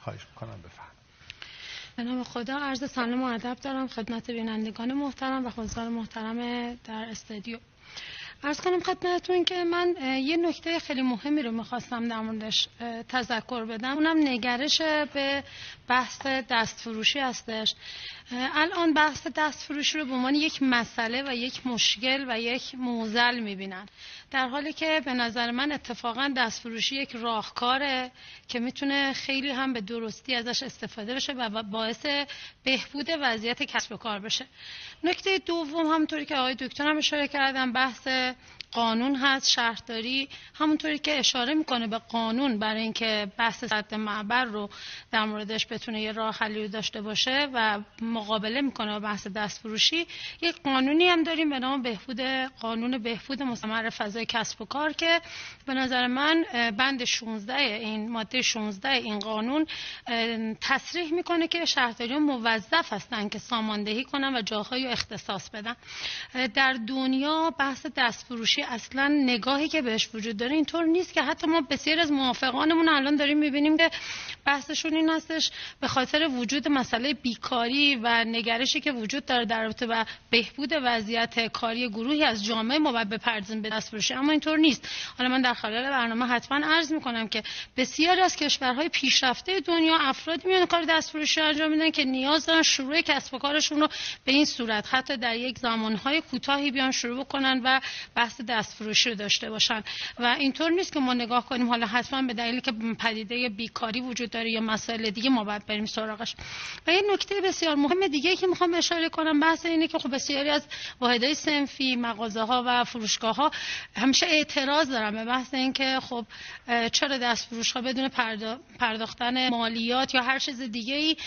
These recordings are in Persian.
خواهش میکنم بفرمایید. به نام خدا، عرض سلام و ادب دارم خدمت بینندگان محترم و حضار محترم در استودیو. عرض کنم خدمتتون که من یه نکته خیلی مهمی رو میخواستم در موردش تذکر بدم، اونم نگرش به بحث دستفروشی هستش. الان بحث دستفروشی رو به عنوان یک مسئله و یک مشکل و یک معضل میبینن، در حالی که به نظر من اتفاقا دستفروشی یک راهکاره که میتونه خیلی هم به درستی ازش استفاده بشه و باعث بهبود وضعیت کسب و کار بشه. نکته دوم، همونطوری که آقای دکتر هم اشاره کردن، بحث قانون هست، شهرداری، همونطوری که اشاره میکنه به قانون برای اینکه بحث سد معبر رو در موردش بتونه یه راه حلی داشته باشه و مقابله میکنه با بحث دستفروشی. یک قانونی هم داریم به نام قانون بهبود مستمر فضای کسب و کار که به نظر من بند 16 این ماده 16 این قانون تصریح میکنه که شهرداریان موظف هستن که ساماندهی کنن و جاهایی رو اختصاص بدن. در دنیا بحث دستفروشی اصلا نگاهی که بهش وجود داره اینطور نیست که حتی ما بسیار از موافقانمون الان داریم میبینیم که بحثشون این هستش به خاطر وجود مسئله بیکاری و نگرشی که وجود داره در رابطه با بهبود وضعیت کاری گروهی از جامعه ما باید بپردازیم به دستفروشی، اما اینطور نیست. حالا من در خلال برنامه حتما عرض میکنم که بسیاری از کشورهای پیشرفته دنیا افرادی میان کار دستفروشی انجام میدن که نیاز دارن شروع کسب و کارشون رو به این صورت حتی در یک زمانهای کوتاهی بیان شروع بکنن و بحث دستفروشی رو داشته باشن. و اینطور نیست که ما نگاه کنیم حالا حتما به دلیلی که پدیده بیکاری وجود داره یا مسائل دیگه ما باید بریم سراغش. و یه نکته بسیار مهم دیگه که میخوام اشاره کنم بحث اینه که خب بسیاری از واحدهای صنفی، مغازه‌ها و فروشگاه‌ها همیشه اعتراض دارن به بحث اینکه خب چرا دستفروش‌ها بدون پرداختن مالیات یا هر چیز دیگه‌ای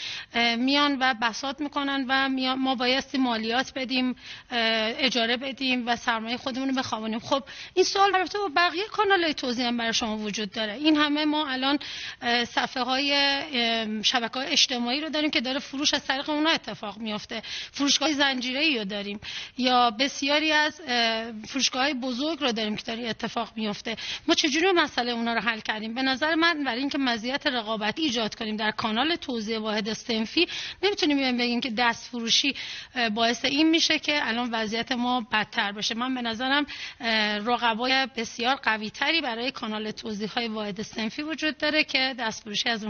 میان و بساط میکنن و ما بایستی مالیات بدیم، اجاره بدیم و سرمایه خودمون رو بخوابونیم. خب این سوال البته با بقیه کانال‌های توزیع هم برای شما وجود داره. این همه ما الان صفحه‌های شبکه‌های اجتماعی رو داریم که داره فروش از طریق اونها اتفاق میفته. فروشگاه زنجیره‌ای رو داریم یا بسیاری از فروشگاه‌های بزرگ رو داریم که داره اتفاق میفته. ما چجوری مسئله اونها رو حل کردیم؟ به نظر من برای اینکه مزیت رقابتی ایجاد کنیم در کانال توزیع واحد صنفی نمیتونیم بگیم که دستفروشی باعث این میشه که الان وضعیت ما بدتر بشه. من به نظرم رقبای بسیار قوی تری برای کانال توزیع های واحد صنفی وجود داره که دستفروشی از